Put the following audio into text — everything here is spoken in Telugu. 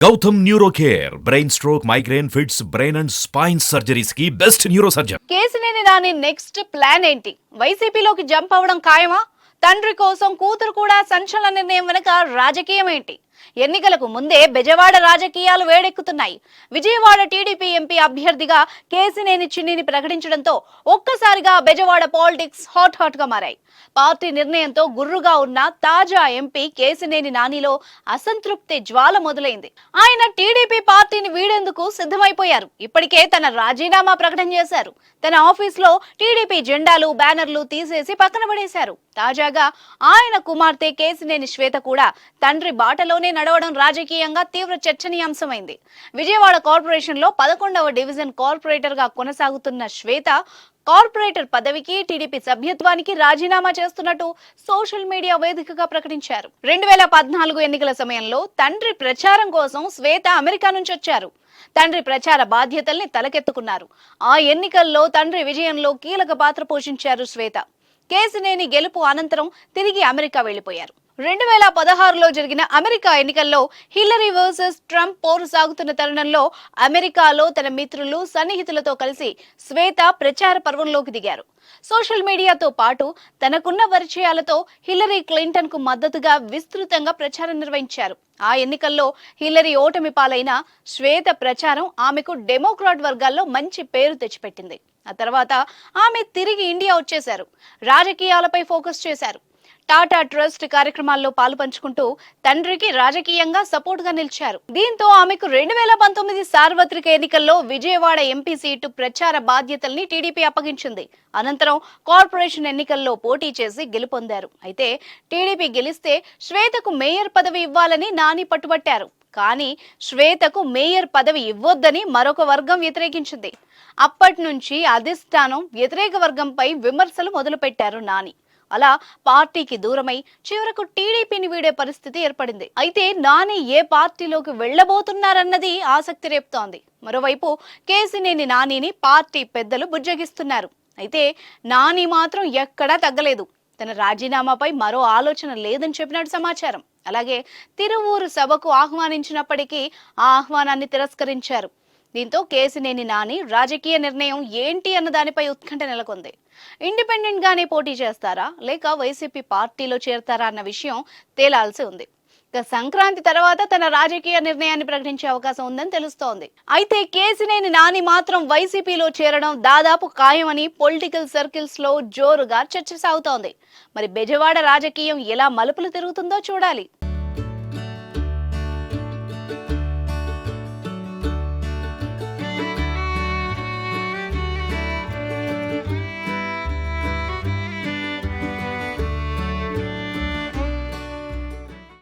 Gautam Neuro Care brain stroke migraine fits brain and spine surgeries కి best neuro surgeon. Kesineni Nani next plan ఏంటి? వైసీపీలోకి జంప్ అవ్వడం ఖాయమా? తండ్రి కోసం కూతురు కూడా సంచలన నిర్ణయం వెనుక రాజకీయం ఏంటి? ఎన్నికలకు ముందే బెజవాడ రాజకీయాలు వేడెక్కుతున్నాయి. విజయవాడ టీడీపీ ఎంపీ అభ్యర్థిగా కేసినేని చిన్నిని ప్రకటించడంతో ఒక్కసారిగా బెజవాడ పాలిటిక్స్ హాట్ గా మారాయి. పార్టీ నిర్ణయంతో గుర్రుగా ఉన్న తాజా ఎంపీ కేసినేని నానిలో అసంతృప్తి జ్వాల మొదలైంది. ఆయన టీడీపీ పార్టీని వీడేందుకు సిద్ధమైపోయారు. ఇప్పటికే తన రాజీనామా ప్రకటన చేశారు. తన ఆఫీసులో టీడీపీ జెండాలు బ్యానర్లు తీసేసి పక్కన పడేశారు. తాజాగా ఆయన కుమార్తె కేసినేని శ్వేత కూడా తండ్రి బాటలోనే నడవడం రాజకీయంగా తీవ్ర చర్చనీయాంశమైంది. విజయవాడ కార్పొరేషన్ లో 11వ డివిజన్ కార్పొరేటర్ గా కొనసాగుతున్న శ్వేత కార్పొరేటర్ పదవికి టీడీపీ సభ్యత్వానికి రాజీనామా చేస్తున్నట్టు సోషల్ మీడియా వేదికగా ప్రకటించారు. 2014 ఎన్నికల సమయంలో తండ్రి ప్రచారం కోసం శ్వేత అమెరికా నుంచి వచ్చారు. తండ్రి ప్రచార బాధ్యతల్ని తలకెత్తుకున్నారు. ఆ ఎన్నికల్లో తండ్రి విజయంలో కీలక పాత్ర పోషించారు శ్వేత. కేసినేని గెలుపు అనంతరం తిరిగి అమెరికా వెళ్లిపోయారు. 2016లో జరిగిన అమెరికా ఎన్నికల్లో హిల్లరీ వర్సెస్ ట్రంప్ పోరు సాగుతున్న తరుణంలో అమెరికాలో తన మిత్రులు సన్నిహితులతో కలిసి శ్వేత ప్రచార పర్వంలోకి దిగారు. సోషల్ మీడియాతో పాటు తనకున్న పరిచయాలతో హిల్లరీ క్లింటన్ కు మద్దతుగా విస్తృతంగా ప్రచారం నిర్వహించారు. ఆ ఎన్నికల్లో హిల్లరీ ఓటమి పాలైన శ్వేత ప్రచారం ఆమెకు డెమోక్రాట్ వర్గాల్లో మంచి పేరు తెచ్చిపెట్టింది. ఆ తర్వాత ఆమె తిరిగి ఇండియా వచ్చేశారు. రాజకీయాలపై ఫోకస్ చేశారు. టాటా ట్రస్ట్ కార్యక్రమాల్లో పాలు పంచుకుంటూ తండ్రికి రాజకీయంగా సపోర్ట్ గా నిలిచారు. దీంతో ఆమెకు 2019 సార్వత్రిక ఎన్నికల్లో విజయవాడ ఎంపీ సీటు ప్రచార బాధ్యతల్ని టీడీపీ అప్పగించింది. అనంతరం కార్పొరేషన్ ఎన్నికల్లో పోటీ చేసి గెలుపొందారు. అయితే టీడీపీ గెలిస్తే శ్వేతకు మేయర్ పదవి ఇవ్వాలని నాని పట్టుబట్టారు. కానీ శ్వేతకు మేయర్ పదవి ఇవ్వొద్దని మరొక వర్గం వ్యతిరేకించింది. అప్పటి నుంచి అధిష్టానం వ్యతిరేక వర్గంపై విమర్శలు మొదలుపెట్టారు నాని. అలా పార్టీకి దూరమై చివరకు టీడీపీని వీడే పరిస్థితి ఏర్పడింది. అయితే నాని ఏ పార్టీలోకి వెళ్లబోతున్నారన్నది ఆసక్తి రేపుతోంది. మరోవైపు కేసినేని నానిని పార్టీ పెద్దలు బుజ్జగిస్తున్నారు. అయితే నాని మాత్రం ఎక్కడా తగ్గలేదు. తన రాజీనామాపై మరో ఆలోచన లేదని చెప్పినట్టు సమాచారం. అలాగే తిరువూరు సభకు ఆహ్వానించినప్పటికీ ఆ ఆహ్వానాన్ని తిరస్కరించారు. దీంతో కేసినేని నాని రాజకీయ నిర్ణయం ఏంటి అన్న దానిపై ఉత్కంఠ నెలకొంది. ఇండిపెండెంట్ గానే పోటీ చేస్తారా లేక వైసీపీ పార్టీలో చేరతారా అన్న విషయం తేలాల్సి ఉంది. ఇక సంక్రాంతి తర్వాత తన రాజకీయ నిర్ణయాన్ని ప్రకటించే అవకాశం ఉందని తెలుస్తోంది. అయితే కేసినేని నాని మాత్రం వైసీపీలో చేరడం దాదాపు ఖాయమని పొలిటికల్ సర్కిల్స్ లో జోరుగా చర్చ సాగుతోంది. మరి బెజవాడ రాజకీయం ఎలా మలుపులు తిరుగుతుందో చూడాలి.